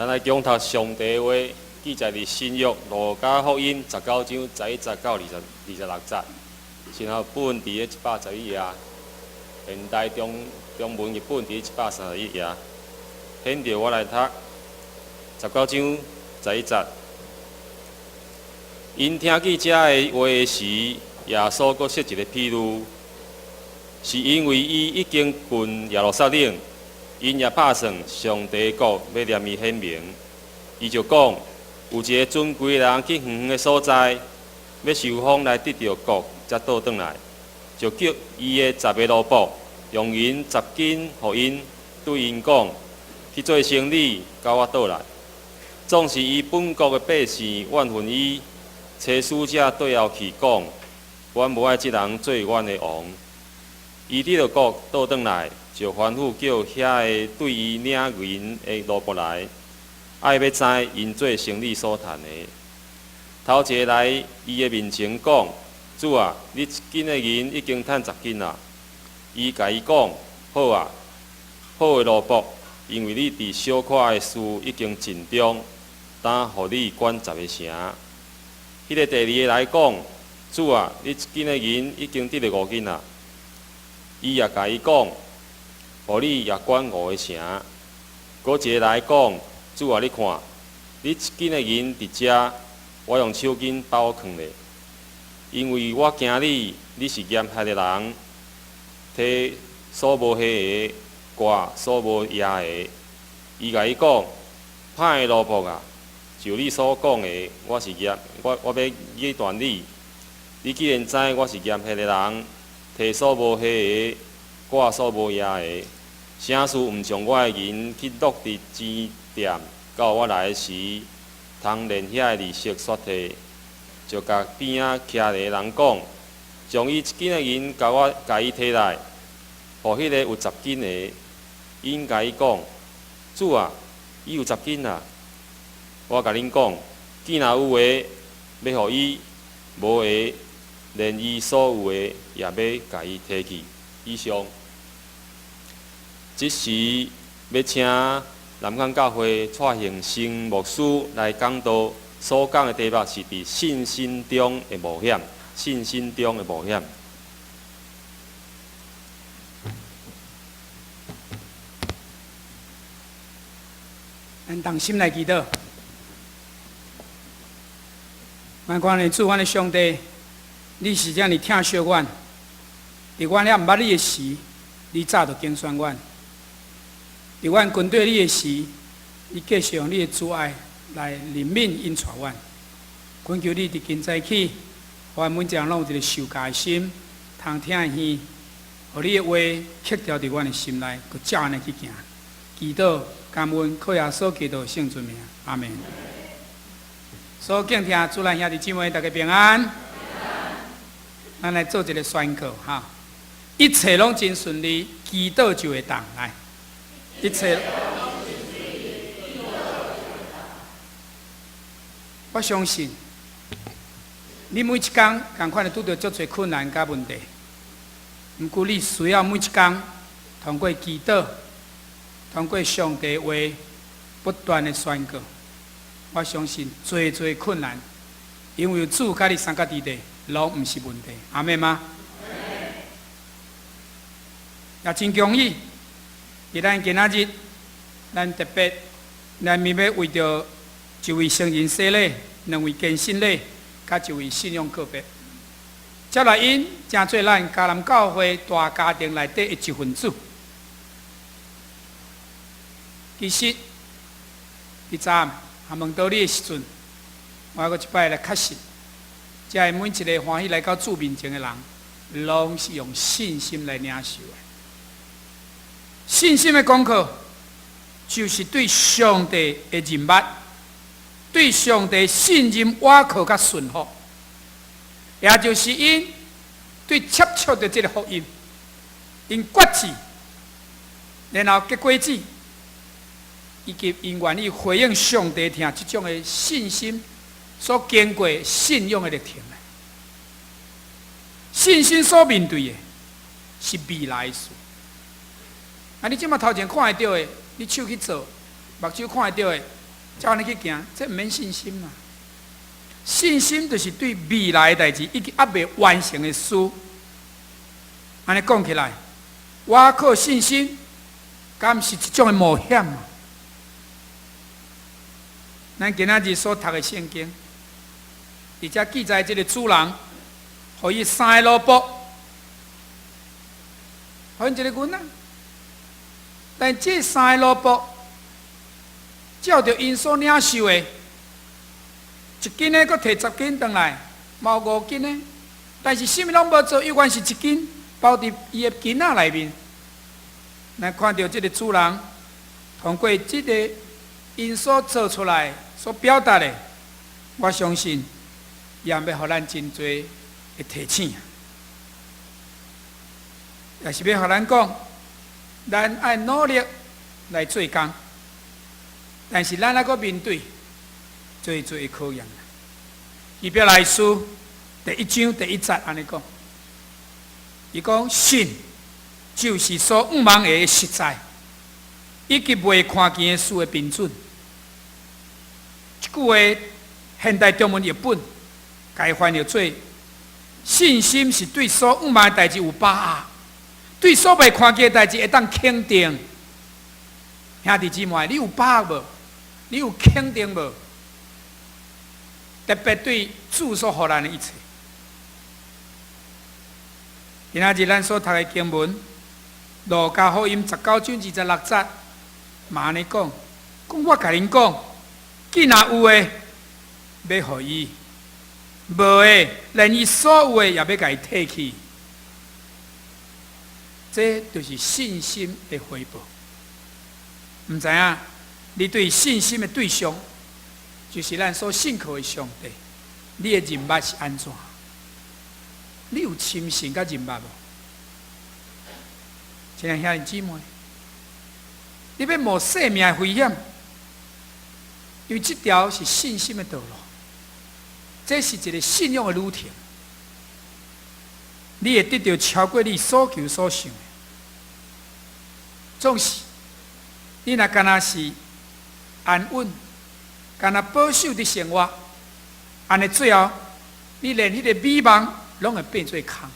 咱来共读上帝话，记载伫新约路加福音19章11到26节，然后本伫111页，现代中文译本伫131页。现着我来读19章11节。因听见这个话时，耶稣搁设一个譬喻，是因为伊已经进耶路撒冷。 因也拍算上帝国要念伊显明，伊就讲有一个尊贵人去远远的所在，要受访来得到国，才倒转来，就叫伊的10个奴仆用银10斤互因，对因讲去做生意，交我倒来。总是伊本国的百姓怨恨伊，找使者对后去讲，阮无爱即人做阮的王。伊得到国倒转来。 就吩咐叫遐个对伊领银的奴仆来，爱要知因做生意所赚的。头一个来伊的面前讲：“主啊，你1斤的银已经赚10斤啦。”伊甲伊讲：“好啊，好的奴仆，因为你伫小可的事已经尽忠，当互你管10个城。”迄个第二个来讲：“主啊，你1斤的银已经得了5斤啦。”伊也甲伊讲。 互你也管5个城，搁一个来讲，主啊，你看，你1斤的银伫遮，我用手巾包藏咧，因为我惊你是严害的人，摕所无迄个，挂所无野个。伊甲伊讲，歹的奴仆啊，就你所讲的，我要约断你。你既然知我是严害的人，摕所无迄个。 我所无野个，啥事毋将我的银去落伫钱店，到我来时，通连遐个利息刷摕，就甲边仔徛个人讲，将伊1斤的银甲伊摕来，互迄个有10斤的，因甲伊讲，主啊，伊有10斤啦。我甲恁讲，既若有诶，要互伊；无诶，连伊所有诶也要甲伊摕去。以上。 即时要请南港教会蔡行生牧师来讲道，所讲的题目是伫信心中的冒险。信心中的冒险。咱同心来祈祷。咱看的主，阮的上帝，你是遮尔疼惜阮，伫阮遐毋捌你的时，你早就拣选阮。 伫阮军队你的时，你继续用你的主爱来怜悯引带阮。恳求你伫今早起，互阮每一人拢有一个受教的心，通听的耳，互你的话刻掉伫阮的心内，佮照安尼去行。祈祷感恩，靠耶稣基督圣尊名，阿门。所敬听主咱兄弟姊妹，大家平安。咱来做一个宣告哈，一切拢真顺利，祈祷就会当来。 一切，我相信，你每一天共款的拄到足侪困难甲问题，毋过你需要每一天通过祈祷，通过上帝话不断的宣告。我相信最困难，因为主甲你三角地地，拢毋是问题。阿妹吗？也真恭喜。 伫咱今仔日，咱特别，咱咪要为着一位成人洗礼，2位健信礼，甲1位信仰告别，接来因正做咱迦南教会大家庭内底的一份子。其实，伫昨暗还问到你的时阵，我阁一摆来确实，遮每一个欢喜来到主面前的人，拢是用信心来领受的。 信心的功课，就是对上帝的认捌，对上帝信任、倚靠甲顺服，也就是因对接触的这个福音，因决志，然后结果子，以及因愿意回应上帝听这种的信心所经过信仰的历程。信心所面对的是未来的事。 啊！你即马头前看会到的，你手去做，目睭看会到的，才安尼去行，这毋免信心嘛。信心就是对未来的代志，已经还未完成的事。安尼讲起来，我靠信心，敢毋是一种的冒险嘛？咱今仔日所读的圣经，伫遮记载这个主人，互伊3个萝卜，互因一个囡仔。但这3个萝卜，照着因所领受的，一斤的，佫摕10斤回来，毛5斤的，但是啥物拢无做，有关是1斤包伫伊的斤仔内面。咱看到这个主人，通过这个因所做出来、所表达的，我相信，也要互咱真多的提醒，也是要互咱讲。咱爱努力来做工，但是咱还阁面对最的考验。希伯来书第1章第1节安尼讲，伊讲信就是所毋茫的实在，以及未看见的事的标准。这句话现代中文译本改翻译做：信心是对所毋茫的代志有把握。对所未看见的代志会当肯定，兄弟姊妹，你有把握无？你有肯定无？特别对主所予咱的一切。今仔日咱所读的经文，路加福音19章26节，嘛安尼讲，我甲恁讲，既若有诶，要互伊；无诶，连伊所有诶也要甲伊摕去。这就是信心的回报。唔知影，你对信心的对象，就是咱所信靠的上帝。你的人物是安怎？你有亲信甲人物无？亲爱兄弟姊妹，你要冒生命的危险，因为这条是信心的道路，这是一个信仰的路程。你会得到超过你所求所想的。总是，你若干那是安稳，干那保守的生活，安尼最后，你连迄个美梦拢会变做空。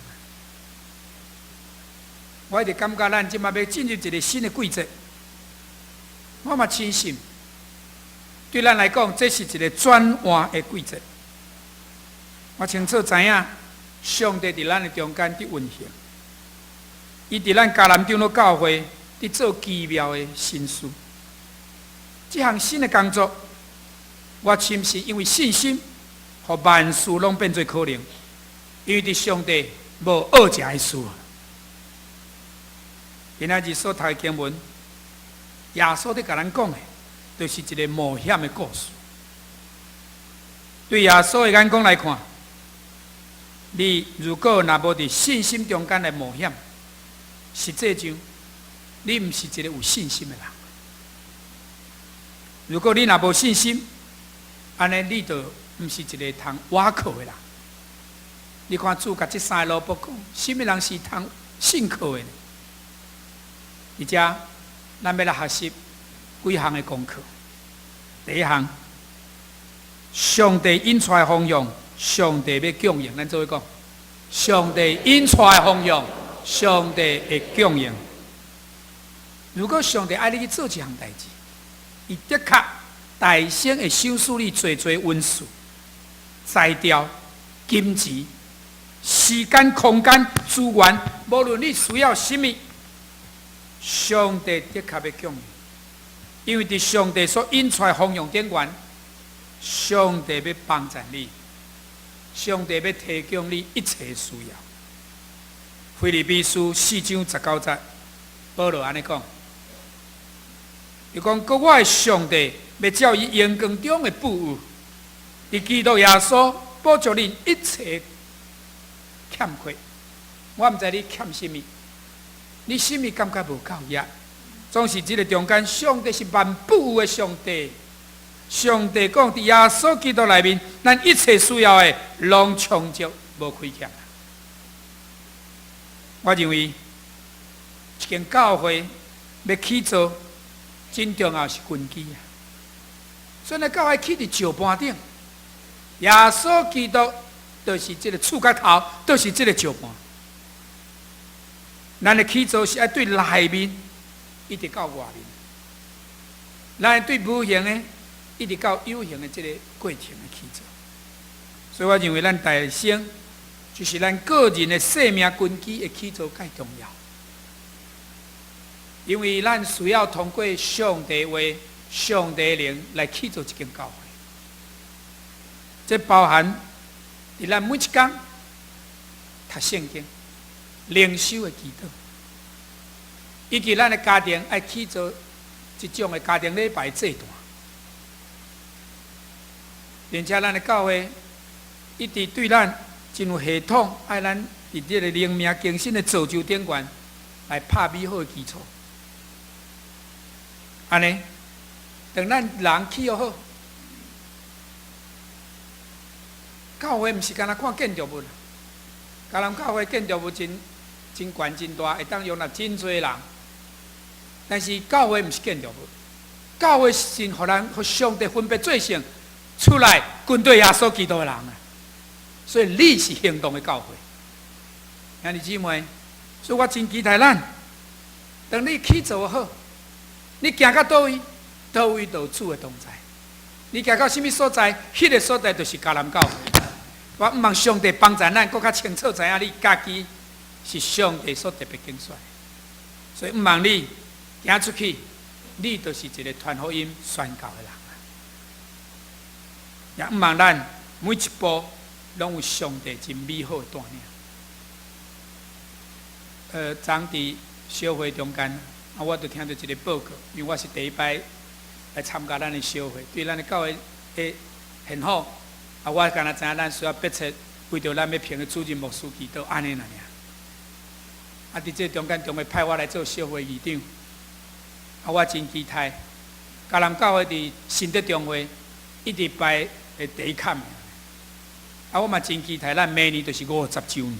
我一直感觉咱即马要进入一个新的季节，我嘛深信，对咱来讲，这是一个转换的季节。我清楚知影。上帝伫咱的中间伫运行，伊伫咱迦南长老教会伫做奇妙的新事。这项新的工作，我深信因为信心，互万事拢变做可能。因为伫上帝无恶食的事。今仔日所读的经文，耶稣伫甲咱讲的，就是一个冒险的故事。对耶稣的眼光来看，你如果若无伫信心中间来冒险，实际上你毋是一个有信心的人。如果你若无信心，安尼你就毋是一个通倚靠的人。你看主甲这3个萝卜讲，什么人是通信靠的呢？而且，咱要来学习几项的功课。第一项，上帝引出来的方向。上帝要供应，咱做伙讲。上帝引出的方向，上帝会供应。如果上帝爱你去做这项代志，伊的确大声会收束你最温数、材料、金钱、时间、空间、资源，无论你需要什么，上帝的确要供应。因为伫上帝所引出的方向顶缘，上帝要帮助你。上帝要提供你一切需要。腓立比书4章19节，保罗安尼讲：，伊讲，我的上帝要照伊荣光中的富有，伫基督耶稣补助你一切欠缺。我毋知你欠什么，你什么感觉无够呀？总是这个中间，上帝是万富有的上帝。上帝讲，伫耶稣基督内面，咱一切需要的，拢充足，无亏欠。我认为，一间教会要起造，真重要是根基啊。所以呢，教会起伫石盘顶，耶稣基督就是这个柱角头，就是这个石盘。咱的起造是爱对内面，一直到外面；咱对无形的，一直到有形的这个过程的起造。所以我认为，咱大生就是咱个人的生命根基的起造更重要，因为咱需要通过上帝话、上帝灵来起造一间教会。这包含伫咱每一天读圣经、灵修的祈祷，以及咱的家庭爱起造一种的家庭礼拜制度，并且咱的教会一直对咱真有系统，爱咱伫这个灵命精神的造就顶悬来拍美好的基础。安尼，等咱人起好，教会毋是干那看建筑物，甲人教会建筑物真悬真大，会当容纳真侪人。但是教会毋是建筑物，教会是互人互上帝分别做成出来跟对耶稣基督的人啊。所以你是行动的教会，兄弟姊妹，所以我真期待咱，当你起造好，你行到倒位，倒位就有主的同在。你行到什么所在，迄个所在就是迦南教会。我毋望上帝帮助咱，更较清楚知影你家己是上帝所特别拣选的。所以毋望你行出去，你就是一个传福音、宣教的人啊。也毋望咱每一步拢有上帝真美好的带领。昨伫小会中间，我就听到一个报告，因为我是第一摆来参加咱的小会，对咱的教会的很好。我敢若知影咱需要迫切为着咱要评的主任牧师祈祷，安尼啦尔。伫这中间，中会派我来做小会议长。我真期待，迦南教会伫新德中会一直摆的第一坎。我嘛真期待，咱明年就是50周年。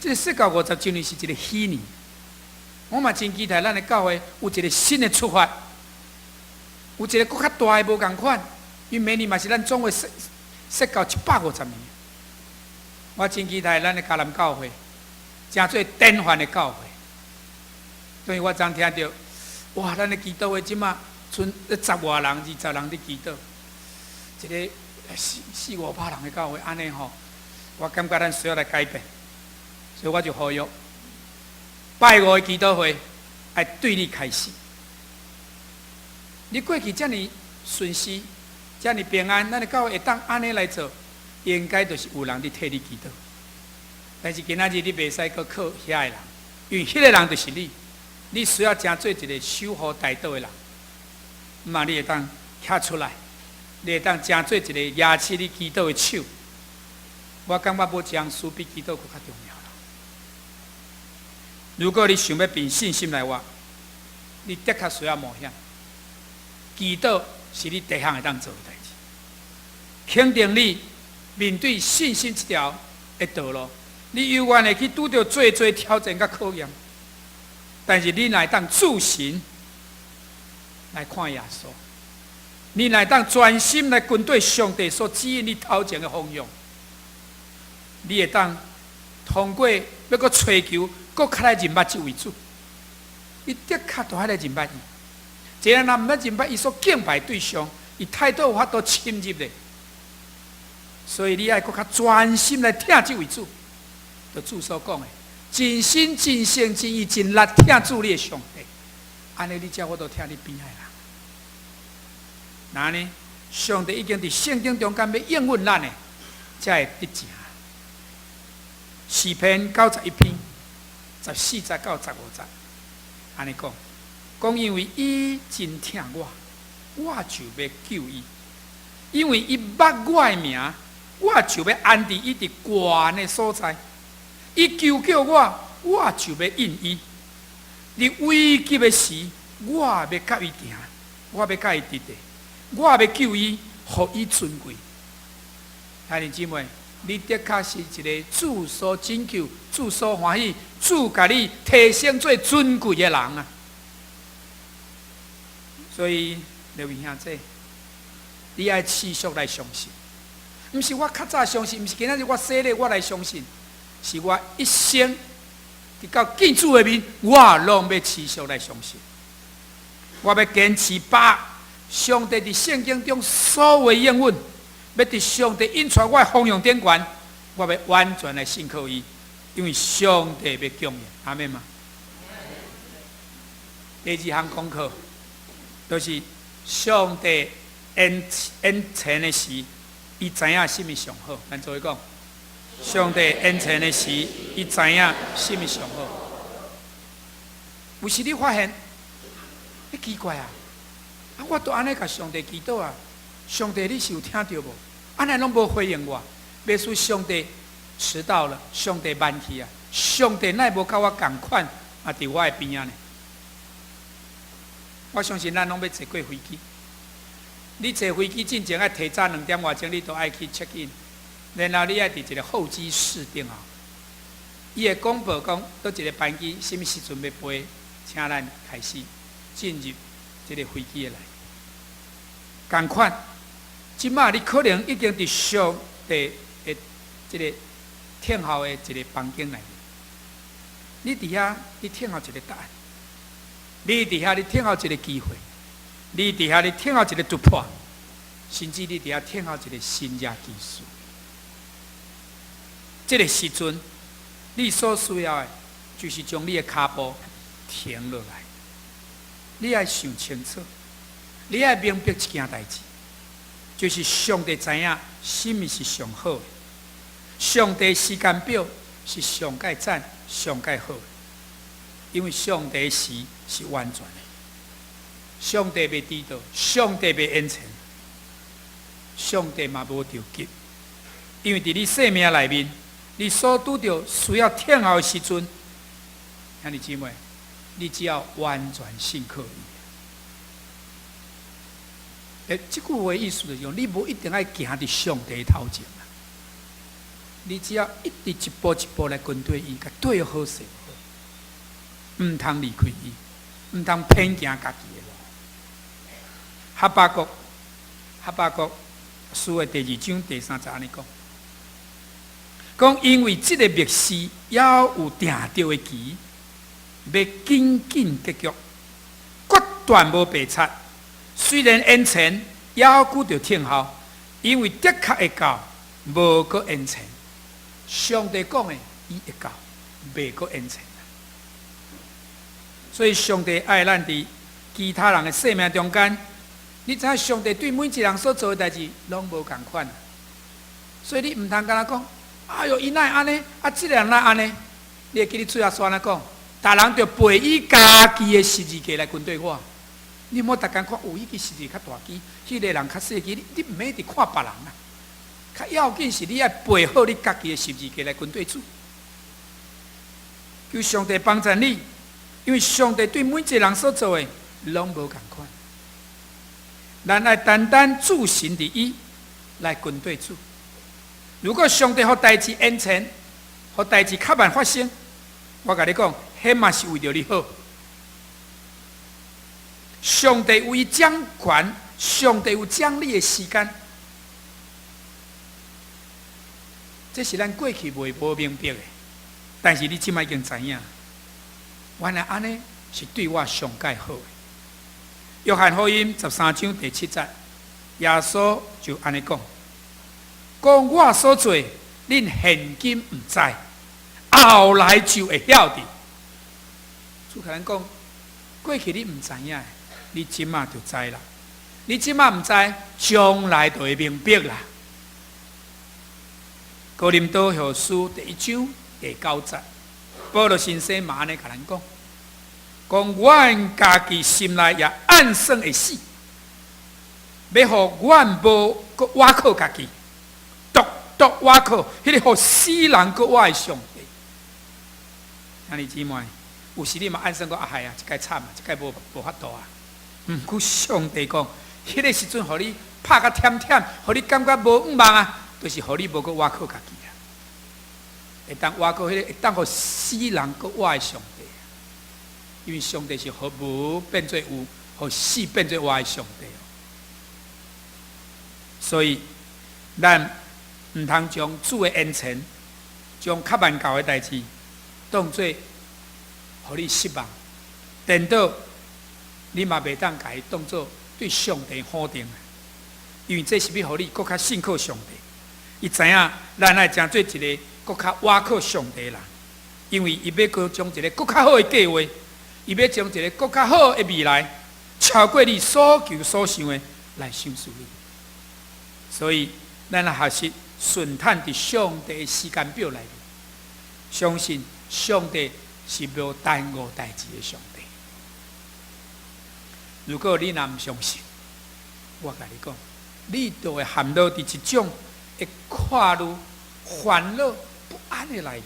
这个世界50周年是一个喜年。我嘛真期待，咱的教会有一个新的出发，有一个更较大的无共款。因为明年嘛是咱总会设到150年。我真期待咱的迦南教会，真做典范的教会。所以我昨听到，哇，咱的祈祷会即马剩10外人、20人伫祈祷，一个400-500人的教会，安尼吼，我感觉咱需要来改变。所以我就呼吁，拜5的祈祷会，爱对你开始。你过去遮尔顺遂，遮尔平安，咱的教会会当安尼来做，应该就是有人伫替你祈祷。但是今仔日你袂使搁靠遐个人，因为迄个人就是你。你需要真做一个守护大道的人，嘛你会当站出来，你会当真做一个压起你祈祷的手。我感觉无一项事比祈祷更较重要了。如果你想要凭信心来活，你的确需要冒险。祈祷是你第一项会当做的代志，肯定你面对信心这条的道路，你永远会去拄到最挑战甲考验。但是你乃当自信来看耶稣，你乃当专心来跟对上帝所指引你头前的方向，你会当通过要搁追求，搁较来认捌这位主。伊的确都还来认捌伊，一个人毋捌认捌伊所敬拜对象，伊态度有法度深入咧。所以你爱搁较专心来听这位主，就主所讲的。真心、真性、真意、真力听主你的上帝，安尼你才我都听你边仔人。那呢，上帝已经伫圣经中间要应允咱的，才会得正。诗篇91篇14节到15节，安尼讲因为伊真疼我，我就要救伊；因为伊捌我的名，我就要安置伊伫高的所在。伊求救我，我就要应伊。伫危急的时，我要甲伊行，我要甲伊直地，我要救伊，互伊尊贵。兄弟姊妹，你的确是一个主所拯救、主所欢喜、主甲你提升做尊贵的人啊！所以，各位兄弟，你爱持续来相信。毋是我较早相信，毋是今仔日我洗礼我来相信，是我一生伫到见主的面，我拢要持续来相信。我要坚持把上帝伫圣经中所有应允，要伫上帝引传我的方向顶悬，我要完全来信靠伊，因为上帝要供应，阿们吗？第二项功课，就是上帝恩赐的时，伊知影什么上好。咱做伙讲，上帝恩赐的时，伊知影什么上好。有时你发现，奇怪啊！我都安尼甲上帝祈祷啊，上帝你是有听到无？安尼拢无回应我，要说上帝迟到了，上帝慢去啊，上帝奈无甲我共款啊，伫我的边仔呢？我相信咱拢要坐过飞机。你坐飞机进前爱提早2点外钟，你都爱去 check in， 然后你爱伫一个候机室顶后，伊会公布讲倒一个班机什么时阵要飞，请咱开始进入这个飞机的内。同款，即马你可能已经伫上帝的这个听候的一个房间内面，你伫遐你听候一个答案。你伫遐，你听候一个机会；你伫遐，你听候一个突破，甚至你伫遐听候一个新加技术。这个时阵，你所需要的，就是将你的脚步停落来。你要想清楚，你要明白一件代志，就是上帝知影什么是上好的，上帝时间表是上界赞、上界好的。因为上帝时是完全的，上帝要知道，上帝要恩赐，上帝嘛无着急。因为伫你生命内面，你所拄着需要听候的时阵，兄弟姊妹，你只要完全信靠伊。这句话的意思就是讲，你无一定爱行伫上帝头前啊，你只要一直一步一步来跟对伊，甲对好势。唔通离开伊，唔通偏行家己的路。哈巴谷书的第2章第3节安尼讲，讲因为这个密事也有定着的期，要紧紧结局，决断无白插。虽然恩赐也顾着听候，因为的确会到，无个恩赐。上帝讲的，伊会到，未个恩赐。所以上帝爱咱伫其他人的生命中间，你知影上帝对每一个人所做的代志拢无共款，所以你唔通干那讲，哎哟，伊哪会安尼？啊，这个人哪安尼？你会记你最后说安尼讲，大人着背伊家己的十字架来跟对我。你莫逐工看，有伊个十字架较大机，迄个人较细机，你唔免直看别人啊。较要紧是你要背好你家己的十字架来跟对主，求上帝帮助你。因为上帝对每一个人所做的拢无共款，咱爱单单注心伫伊来跟对主。如果上帝互代志恩赐，互代志较慢发生，我甲你讲，迄嘛是为着你好。上帝有伊掌权，上帝有奖励的时间，这是咱过去无明白的，但是你即摆已经知影。原来安尼是对我上界好的。约翰福音13章第7节，耶稣就安尼讲：讲我所做，恁现今唔知，后来就会晓得。主可能讲，过去你唔知影，你即马就知啦。你即马唔知，将来就会明白啦。哥林多后书第1章第9节。保罗先生嘛安尼甲咱讲，讲阮家己心内也暗算会死，要互阮无搁倚靠家己，独倚靠迄个互死人搁倚的上帝。兄弟姊妹，有时你嘛暗算讲啊，害啊，一届惨啊，一届无法度啊。毋过上帝讲，迄个时阵，互你拍甲忝忝，互你感觉无毋茫啊，就是互你无搁倚靠家己。会当倚靠迄个，会当互死人搁倚的上帝，因为上帝是互无变做有，互死变做活的上帝。所以，咱毋通将主的恩情，将较万教的代志，当作互你失望，颠倒，你嘛袂当家当作对上帝否定，因为这是要互你更较信靠上帝。伊知影咱爱诚做一个更较倚靠上帝的人，因为伊要将一个更较好的计划，伊要将一个更较好的未来，超过你所求所想的来赏赐你。所以，咱学习顺探伫上帝的时间表内面，相信上帝是无耽误代志的上帝。如果你若毋相信，我甲你讲，你就会陷落伫一种会跨入烦恼不安的内面。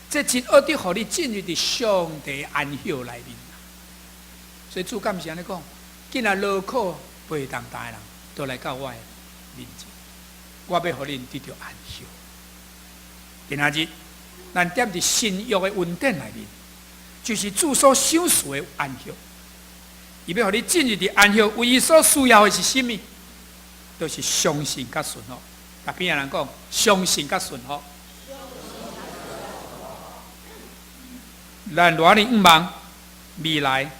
这真恶得互你进入伫上帝安息内面。所以主干是安尼讲，今仔劳苦背重担的人，都来到我的面前，我要互恁得到安息。今仔日，咱踮伫新约的恩典内面，就是主所赏赐的安息。伊要互你进入伫安息，唯一所需要的是甚物？就是相信甲顺服。甲边个人讲，相信甲顺服。咱偌呢毋忙未来，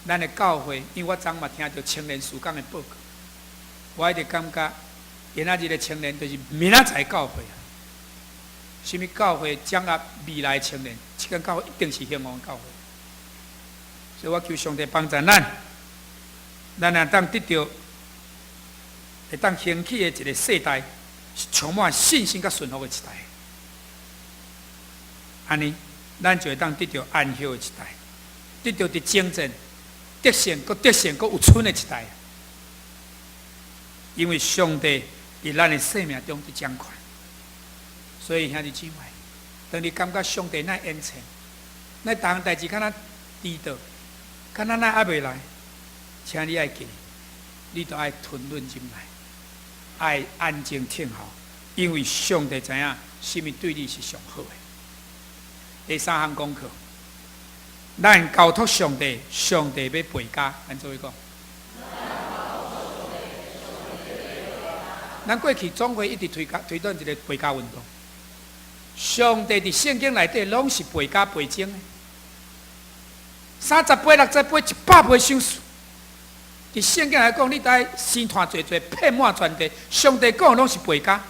咱的教会，因为我昨嘛听到青年事工的报告，我一直感觉，今仔日的青年就是明仔载教会啊。什么教会掌握未来青年？这间教会一定是兴旺教会。所以我求上帝帮助咱，咱若当得到会当兴起的一个世代，是充满信心甲顺服的一代。安尼，咱就会当得到安息的一代，得到伫精神、得胜、搁得胜、搁有春的一代。因为上帝伫咱的生命中伫掌权，所以兄弟姊妹，当你感觉上帝那恩情，那逐项代志敢若迟到，敢若那还袂来，请你爱记，你都爱吞忍进来，爱安静听候，因为上帝知影什么对你是上好的。第三项功课，咱交托上帝，上帝要陪家，咱做一个。咱过去总会一直推动一个陪家运动。上帝伫圣经内底拢是陪家陪精的，30倍、60倍、100倍赏赐。伫圣经来讲，你在生团做遍满全地，上帝讲拢是陪家。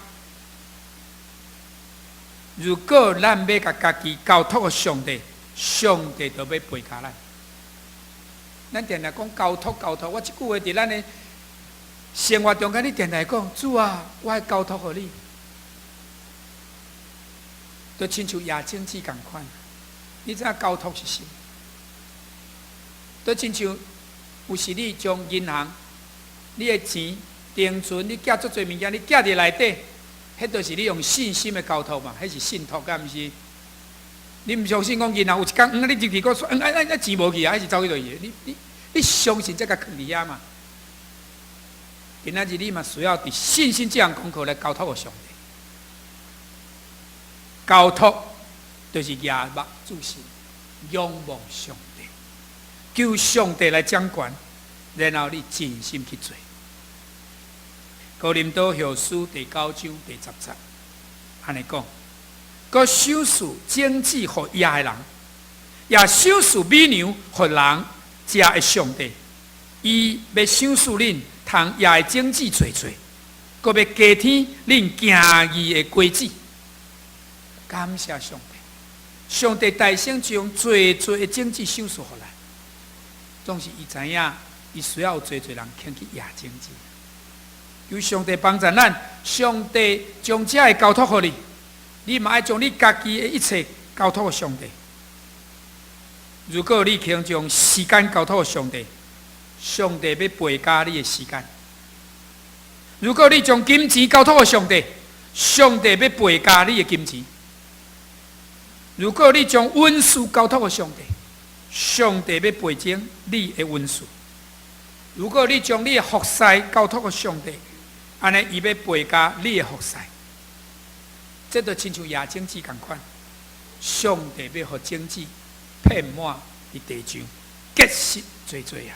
如果咱要甲家己交托给上帝，上帝就要陪家咱。咱定定讲交托，我即句话伫咱的生活中间，你定定讲，主啊，我要交托给你，就亲像亚经济共款。你知影交托是啥？就亲像有时你将银行你的钱定存，你寄足侪物件，你寄伫内底。迄就是你用信心的交托嘛，迄是信托，敢毋是？你毋相信讲银行有一天，你入去个说，钱无去啊，还是走去倒去？你相信这个藏伫遐嘛？今仔日你嘛需要伫信心这项功课来交托给上帝。交托就是仰目注视，仰望上帝，求上帝来掌权，然后你尽心去做。哥林多后书第9章第10节，安尼讲，佮赏赐经济互野的人，也赏赐美牛互人食的上帝。伊要赏赐恁通野的经济做，佮要加添恁行义的果子。感谢上帝，上帝大声将最的经济赏赐互咱，总是伊知影，伊需要有最人肯去野经济。由上帝帮助咱，上帝将这个交托给你，你嘛爱将你家己的一切交托给上帝。如果你肯将时间交托给上帝，上帝要陪加你的时间；如果你将金钱交托给上帝，上帝要陪加你的金钱；如果你将温书交托给上帝，上帝要陪精你的温书；如果你将你的服侍交托给上帝，安尼，伊要陪加你的服侍，这就亲像亚经济共款。上帝要互经济遍满伫地上，结实多啊！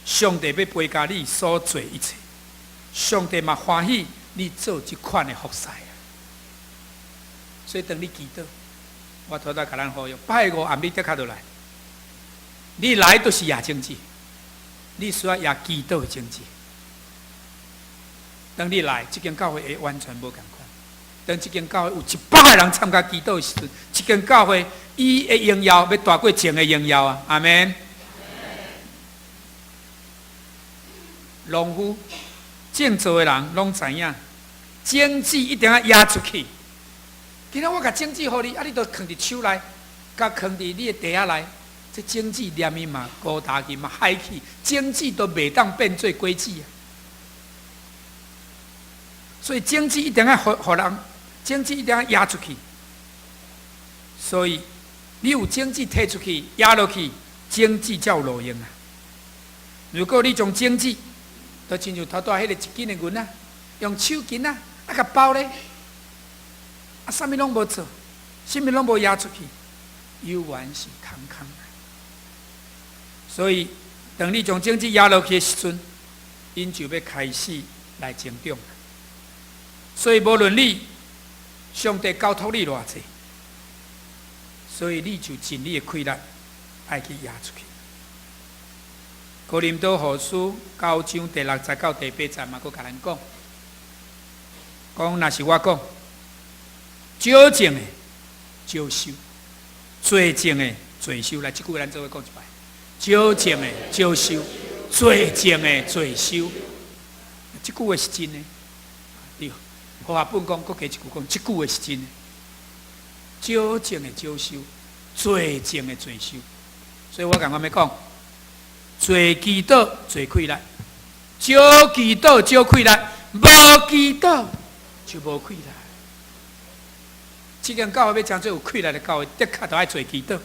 上帝要陪加你所做一切，上帝嘛欢喜你做这款的服侍啊。所以当你祈祷，我头头甲咱呼吁，拜五暗暝才卡倒来。你来都是亚经济，你需要亚祈祷的经济。当你来，这间教会会完全无同款。当这间教会有100个人参加祈祷的时阵，这间教会伊的荣耀要大过前的荣耀啊！阿门。农夫、种作的人拢知影，种子一定要压出去。今仔我甲种子互你，啊，你都放伫手内，甲放伫你的地下内，这种子念伊嘛高大去嘛海去，种子都袂当变做果子啊！所以种子一定要互人，种子一定要压出去。所以你有种子摕出去，压落去，种子才有路用啊！如果你将种子，就亲像头拄迄个一斤的银啊，用手巾啊，啊甲包咧，啊，啥物拢无做，啥物拢无压出去，犹原是空空的。所以，当你将种子压落去的时阵，因就要开始来成长。所以，无论你上帝交托你偌济，所以你就尽你的气力爱去压出去。哥林多后书9章第6节到第8节嘛，佫甲咱讲，若是我讲，少种的少收，多种的多收。来，这句话咱做伙讲一摆：少种的少收，多种的多收。这句话是真的。对，和合本讲，佫加一句讲，这句话是真的。少种的少收，多种的多收。所以我刚刚要讲。多祈祷，多气力；少祈祷，少气力；无祈祷，就无气力。这间教会要真做有气力的教会，的确都爱多祈祷。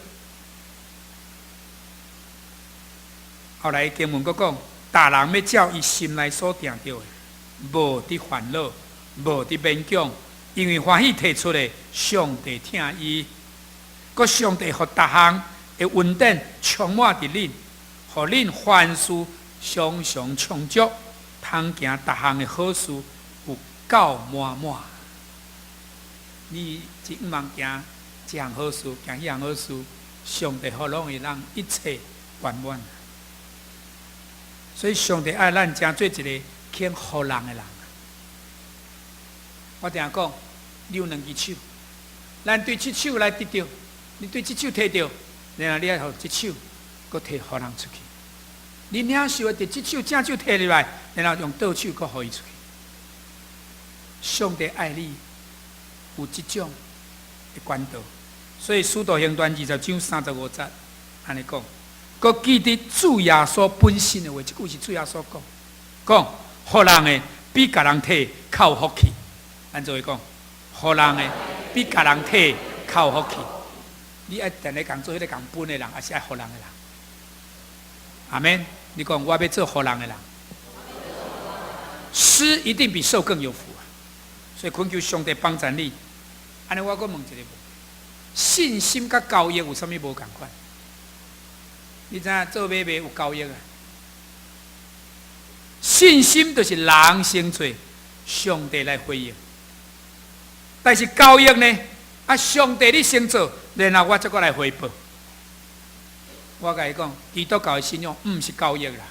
后来经文佫讲，大人要照伊心内所定着的，无伫烦恼，无伫勉强，因为欢喜提出的，上帝听伊，佫上帝互逐项的稳定充满伫恁。互恁凡事常常充足，通行逐项的好事，有够满满。你只毋茫行这项好事，行迄项好事，上帝互拢会让一切圆满。所以上帝爱咱真做一个肯互人的人。我定讲，你有2只手，咱对这手来得着，你对这手摕着，然后你爱互这手，佫摕互人出去。你领受的这手正手摕入来，然后用倒手佫互伊出去。上帝爱你有这种的管道，所以《使徒行传》20章35节安尼讲，佫记得主耶稣本身的话，这句是主耶稣讲，互人的比甲人摕较有福气。咱做伙讲，互人的比甲人摕较有福气。你爱定咧共做迄个共分的人，还是爱互人的人？阿们，你讲我要做互人的人，施一定比受更有福啊！所以恳求上帝帮助你。安尼我阁问一个问题：信心甲交易有啥物无共款？你知影做买卖有交易啊？信心就是人先做，上帝来回应。但是交易呢？啊，上帝你先做，然后我再过来回报。我甲你讲，基督教的信仰毋是交易啦，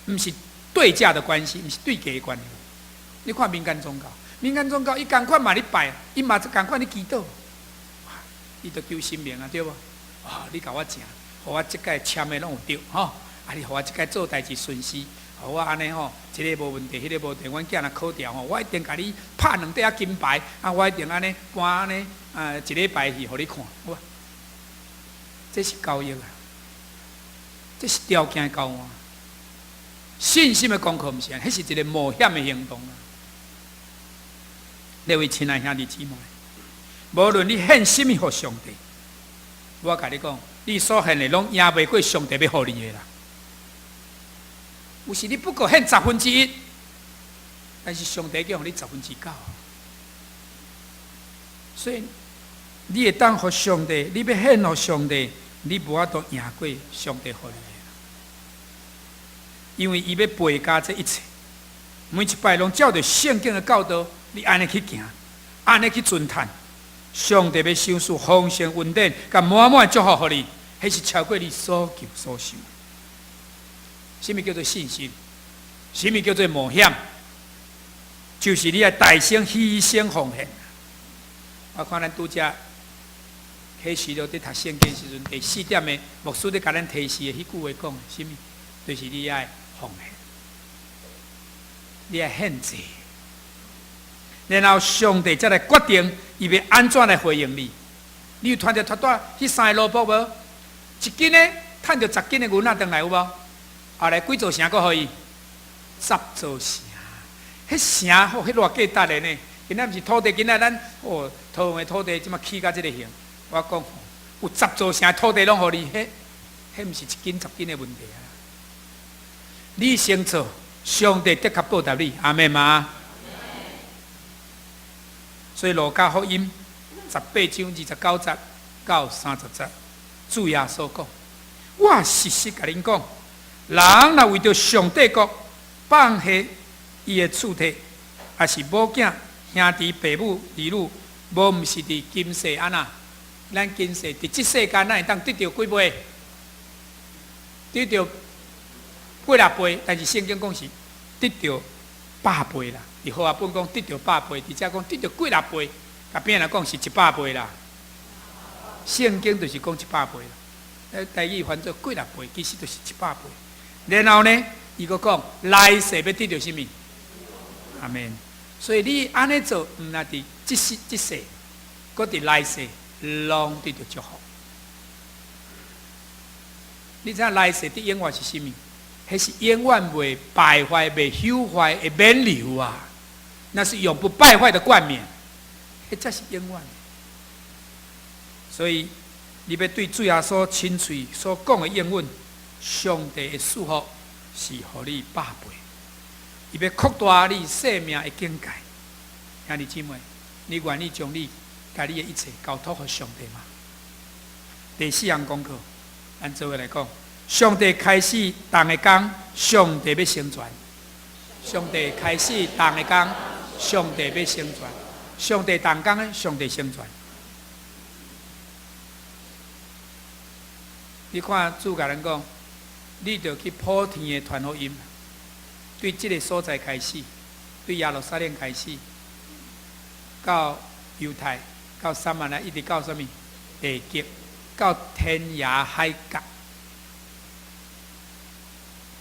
毋是对价的关系，毋是对价的关系。你看民间宗教，民间宗教伊共款嘛咧拜，伊嘛共款咧祈祷，伊就求神明啊，对无？啊，你甲我请，互我即届签的拢有对，吼，啊，你互我即届做代志顺遂，互我安尼吼，即个无问题，迄个无问题，阮囝若考调吼，我一定甲你拍2块仔金牌，啊，我一定安尼搬安尼，一礼拜去互你看，哇，这是交易啊！这是条件的交换，信心的功课毋是，迄是一个冒险的行动啊！各位亲爱兄弟姊妹，无论你献什么互上帝，我甲你讲，你所献的拢赢袂过上帝要互你的啦。有时你不过献1/10，但是上帝叫你9/10。所以你会当互上帝，你要献互上帝。你无法度赢过上帝互你的，因为伊要赔加这一切，每一摆拢照着圣经的教导，你安尼去行，安尼去尊叹，上帝要赏赐丰盛恩典，甲满满祝福予你，迄是超过你所求所想。什么叫做信心？什么叫做冒险？就是你要大声牺牲奉献。我看咱拄则启示录伫读圣经时阵，第4点的牧师咧甲咱提示的迄句话讲，什么？就是你要奉献，你要献祭，然后上帝才来决定伊要安怎来回应你。你有传着拖带迄3个萝卜无？一斤呢，趁着10斤的牛仔回来有无？后来几座城阁可以？10座城。迄城吼，迄偌价值的呢？今仔毋是土地，今仔咱桃园的土地即马起到即个形。我讲有10座城土地拢互你，迄毋是1斤10斤的问题啊！你先做，上帝的确报答你，阿妹嘛。所以路加福音18章29节到30节，主耶稣讲：我实实甲恁讲，人若为着上帝国放下伊的厝体，也是某囝、兄弟、爸母、儿女，无毋是伫今世安那？咱今世伫即世间，咱会当得到几倍？得到80倍，但是圣经讲是得到100倍啦。伫和合本讲得到100倍，伫遮讲得到几60倍，甲变来讲是100倍啦。圣经就是讲100倍啦。台语翻做几60倍，其实就是100倍。然后呢，伊佫讲来世要得到什么？阿免。所以你安尼做，毋那伫即世，佫伫来世，拢得到祝福。你知影来世的永远是什么？迄是永远袂败坏、袂朽坏的免流啊！那是永不败坏的冠冕，迄才是永远。所以你要对主耶稣亲嘴所讲的应允，上帝的祝福是互你100倍。伊要扩大你生命的境界。兄弟姊妹，你愿意将你家己的一切交托给上帝吗？第4项功课，咱做伙来讲。上帝开始动的工，上帝要成全。上帝开始动的工，上帝要成全。上帝动工的，上帝成全。你看主甲咱讲，你着去普天的传福音，对这个所在开始，对耶路撒冷开始，到犹太，到撒玛利亚，一直到什么地极，到天涯海角。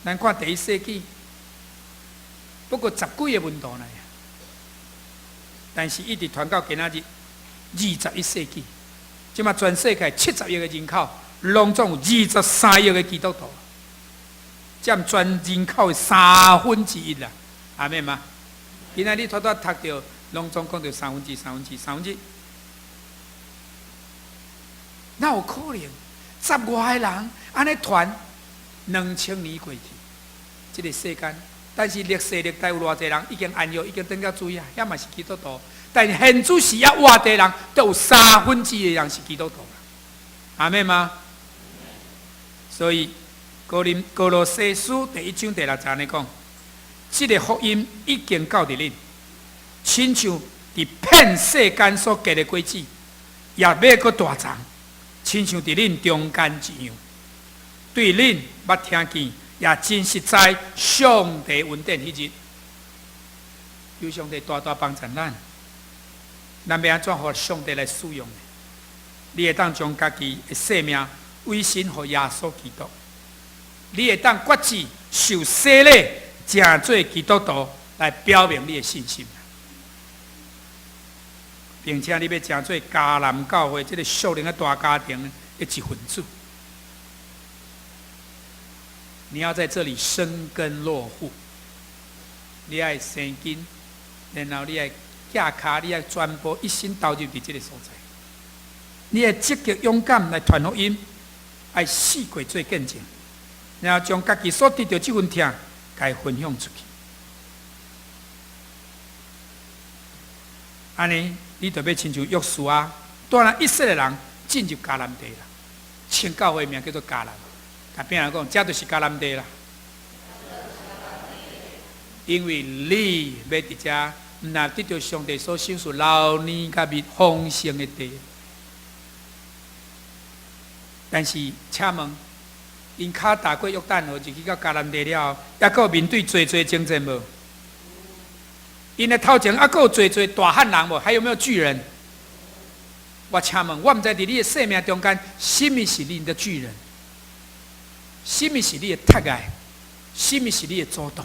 咱看第1世纪，不过10几个门徒呢，但是一直传到今仔日21世纪，即马全世界70亿个人口，拢总有23亿个基督徒，占全人口的1/3啦，阿妹吗？今仔日拖拖读到，拢总讲到3/3，哪有可能10外个人安尼传2000年过去？这个世间，但是历史历代有偌济人已经安息，已经等到主啊，也嘛是基督徒。但现主时啊，偌济人都有1/3的人是基督徒啦，阿妹吗？所以哥罗西书第1章第6节呢讲，这个福音已经到伫恁，亲像伫遍世间所结的果子，也要搁大长，亲像伫恁中间一样。对恁捌听见，也真实在上帝恩典迄日，有上帝大大帮助咱，咱要安怎互上帝来使用呢？你会当将家己的生命委身互耶稣基督，你会当决志受洗礼，成做基督徒来表明你的信心，并且你要成做迦南教会这个属灵的大家庭的一份子。你要在这里生根落户，你要生根，然后你要架卡，你要全部一心投入伫这个所在。你要积极勇敢来传福音，爱死过做见证，然后将家己所得到这份疼，该分享出去。安尼，你就要亲像约书亚，带咱以色列人进入迦南地啦。请教会名叫做迦南。甲边人讲，这就是迦南地啦。因为你要伫遮，毋但得到上帝所赏赐老年甲蜜丰盛的地。但是，请问，因脚踏过约旦河，就去到迦南地了后，还佫面对最征战无？因的头前还佫有最大汉人无？还有没有巨人？我请问，我毋知伫你的生命中间，什么是你的巨人？什么是你的特爱？什么是你的主动？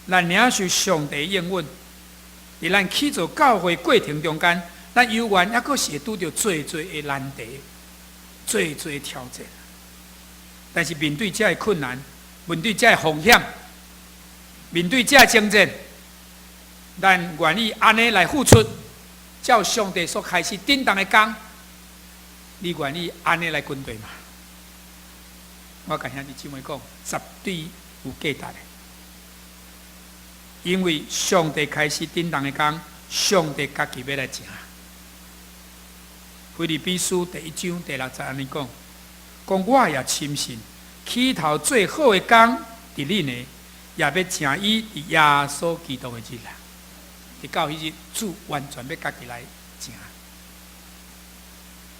咱领受上帝应允，伫咱去做教会过程中间，咱犹原还佫是会拄着最的难题，最的挑战。但是面对这的困难，面对这的风险，面对这的征战，咱愿意安尼来付出，照上帝所开始叮当的工，你愿意安尼来军队吗？我甲兄弟姊妹讲，绝对有价值的。因为上帝开始叮当的工，上帝家己要来行。腓立比书第1章第6节安尼讲：我也深信，起头最好的工伫恁呢，也要成伊伫耶稣基督的日啦。伫到迄日，主完全要家己来行。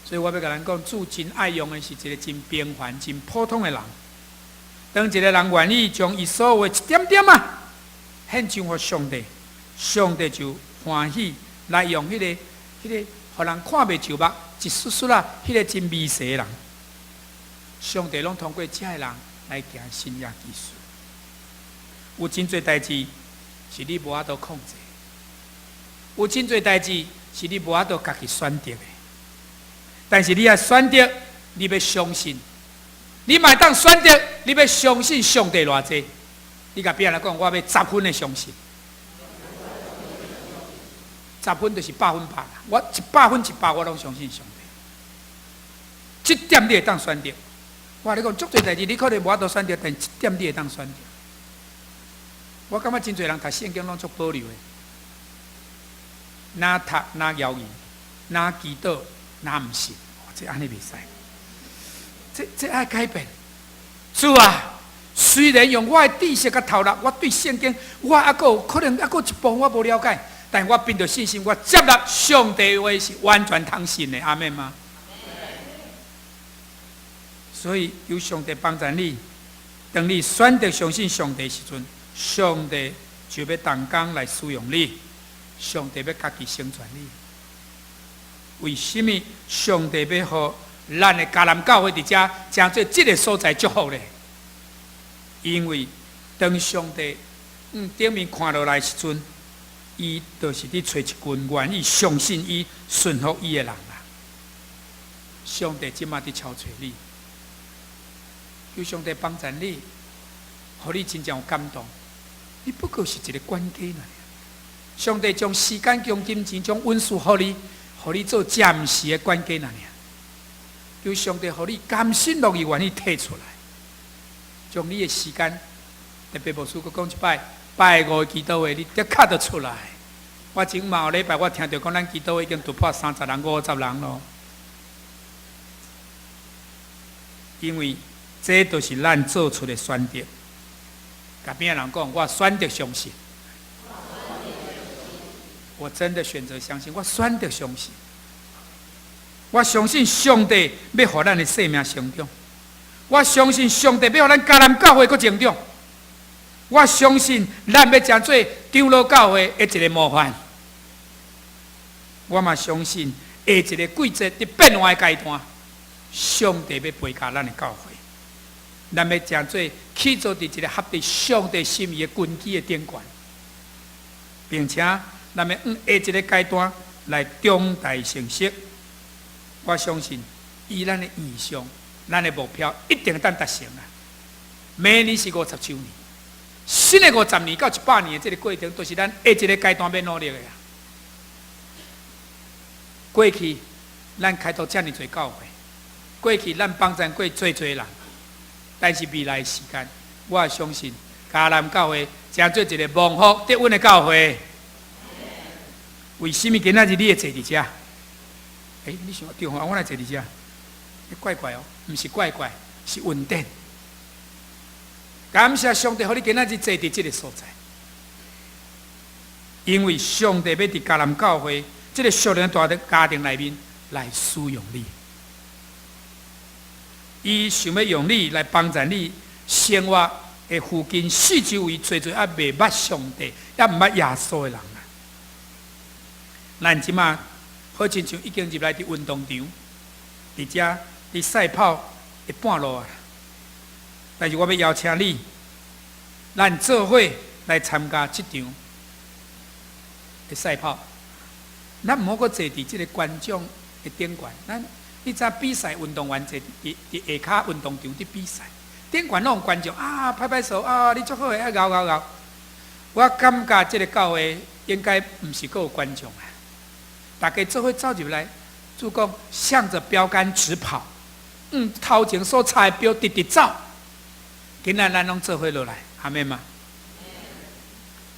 所以我要甲咱讲，主真爱用的是一个真平凡、真普通的人。当一个人愿意将伊所有的一点点啊，献上给上帝，上帝就欢喜来用迄个，互人看袂就目、一丝丝啊，迄个真微细的人，上帝拢通过这个人来行新约技术。有真侪代志是你无法度控制，有真侪代志是你无法度家己选择的。但是你要选择，你要相信，你嘛当选择，你要相信上帝偌济。你甲别人讲，我要10分的相信，10分就是100分100啦。我100分100，我拢相信上帝。这点你会当选择。我跟你讲，足多代志你可能无法度选择，但这点你会当选择。我感觉真侪人读圣经拢足保留的，哪读哪谣言，哪祈祷哪毋信，这安尼袂使。这爱改变。主啊！虽然用我的知识甲头脑，我对圣经我还佫可能还佫一部分我无了解，但我凭着信心，我接纳上帝的话是完全通信的，阿们吗？所以有上帝帮助你，当你选择相信上帝的时阵，上帝就要动工来使用你，上帝要家己成全你。为什么上帝要互咱的迦南教会伫遮将做这个所在祝福呢？因为当上帝顶面看落来时阵，伊就是伫找一群愿意相信伊、顺服伊的人啦。上帝即马伫超找你，求上帝帮助你，互你真正有感动。你不过是一个关键啦。上帝将时间、将金钱、将恩赐互你，互你做暂时的关键啦。求上帝互你甘心乐意愿意摕出来。将你的时间，特别牧师佫讲一摆，拜5祈祷会，你得卡得出来。我前某礼拜我听到讲，咱祈祷会已经突破30人、50人咯。因为这都是咱做出的选择。甲边人讲，我选择相信，我真的选择相信，我选择相信，我相信上帝要互咱的生命成长。我相信上帝要让咱迦南教会佫成长。我相信咱要成做长老教会的一个模范。我嘛相信下一个季节伫变化的阶段，上帝要陪伴咱的教会。咱要成做去做伫一个合伫上帝心意的根基的顶端，并且咱要下一个阶段来长大成熟。我相信以咱的意向。咱的目标一定当达成啦！明年是50周年，新的50年到100年的这个过程，都是咱下一个阶段要努力的呀。过去咱开拓这么多教会，过去咱帮助过最多人，但是未来的时间，我也相信迦南教会将做一个蒙福得稳的教会。为什么今仔日你会坐伫遮？你想对吼，我来坐伫遮。怪怪哦，不是怪怪，是稳定。感谢上帝，让你今仔日坐伫这个所在，因为上帝要伫迦南教会这个属灵大的家庭内面来使用你。伊想要用你来帮助你生活的附近四周围，最最也未捌上帝，也毋捌耶稣的人啊。咱即马好亲像已经入来伫运动场，伫遮伫赛跑一半路啊。但是我要邀请你，咱做伙来参加这场的赛跑。咱毋好阁坐伫即个观众的顶悬，咱你知比赛运动员坐伫下骹运动场伫比赛，顶悬拢观众啊拍拍手啊，你足好诶，啊咬咬咬。我感觉即个教会应该毋是阁有观众啊，大家做伙走入来，主讲向着标杆直跑，头前所插的标直直走。今仔咱拢做伙落来，阿妹嘛。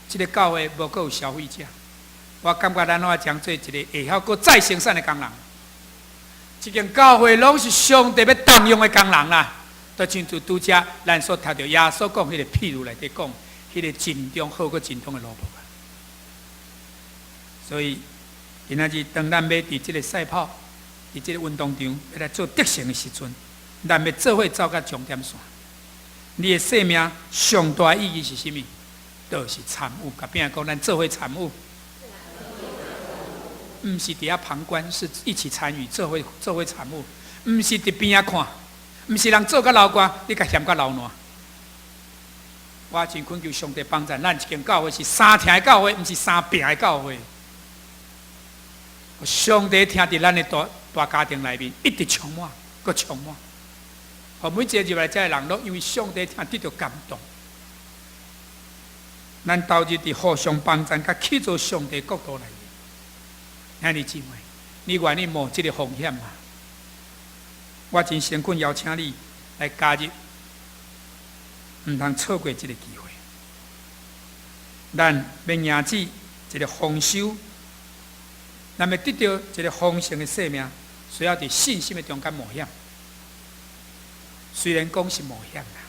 即个教会无阁有消费者，我感觉咱要将做一个会晓阁再生产的工人。这间教会拢是上帝要动用的工人啦，就亲像拄则咱所读到耶稣讲迄个譬如内底讲，迄个尽忠好过尽忠的萝卜啊。所以今仔日当咱要伫即个赛跑，伫即个运动场要来做得胜的时阵，咱要做伙走到终点线。你的生命上大意义是啥物？就是参与。甲边讲，咱做伙参与，毋是伫遐旁观，是一起参与，做伙参与。毋是伫边仔看，毋是人做甲流汗，你甲嫌甲流烂。我真恳求上帝帮助咱，一间教会是三听的教会，毋是三病的教会。上帝听伫咱的大家庭内面，一直充满，阁充满。互每一个入来遮的人，都因为上帝听得到感动。咱投入伫互相帮助，甲去做上帝国度内面。兄弟姊妹，你愿意冒这个风险吗？我真诚恳邀请你来加入，毋通错过这个机会。咱要赢取一个丰收，咱要得到一个丰盛的生命，需要伫信心的中间冒险。虽然讲是冒险啦，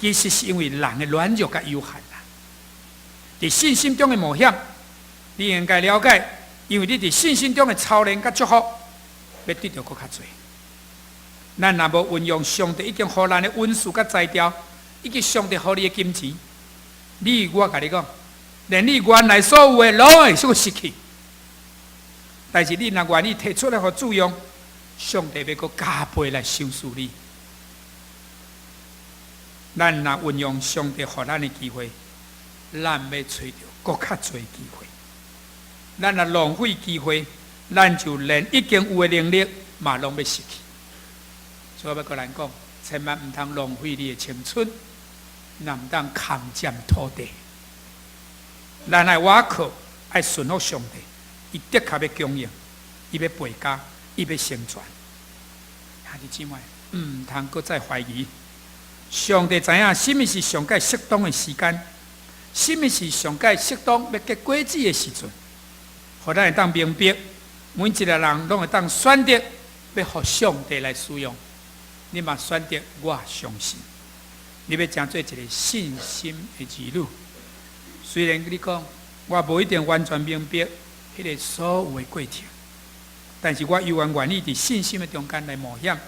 其实是因为人的软弱甲有限啦。伫信心中的冒险，你应该了解，因为你伫信心中的操练甲祝福，要得到更较多。咱若无运用上帝已经予咱的恩赐甲才调，以及上帝予你的金钱，我甲你讲，连你原来所有的拢会所失去。但是你若愿意摕出来互主用，上帝要阁加倍来赏赐你。咱若运用上帝予咱的机会，咱要找到更较多的机会。咱若浪费机会，咱就连已经有的能力嘛拢要失去。所以我要跟咱讲，千万唔通浪费你的青春，也唔当空占土地。咱爱倚靠，爱顺服上帝，伊的确要供应，伊要陪家，伊要成全。兄弟姊妹，唔通搁再怀疑。上帝知影什么是上界适当的时间，什么是上界适当要结果子的时阵，互咱会当明白，每一个人拢会当选择要互上帝来使用。你嘛选择我相信，你要成做一个信心的儿女。虽然你讲我无一定完全明白迄个所有的过程，但是我依然愿意伫信心的中间来冒险，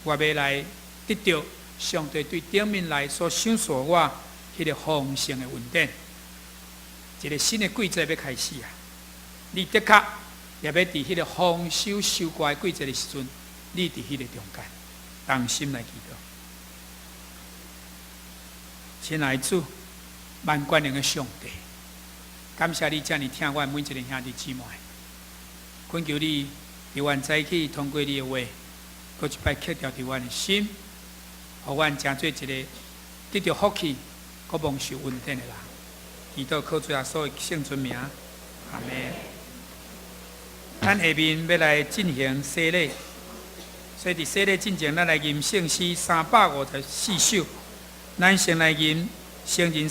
我要来得到上帝对顶面来所赏赐我迄个丰盛的恩典。一个新的季节要开始啊！你的确也要伫迄个丰收收割的季节的时阵，你伫迄个中间，同心来祈祷。亲爱的主，万冠能的上帝，感谢你遮尔听我每一个兄弟姊妹，恳求你伫阮早起通过你的话，搁一摆刻掉伫阮的心。互阮成做一个得到福气、搁蒙受恩典的人，祈祷靠主耶稣的圣尊名，阿门。咱下面要来进行洗礼，所以伫洗礼之前，咱来吟圣诗354首，咱先来吟圣人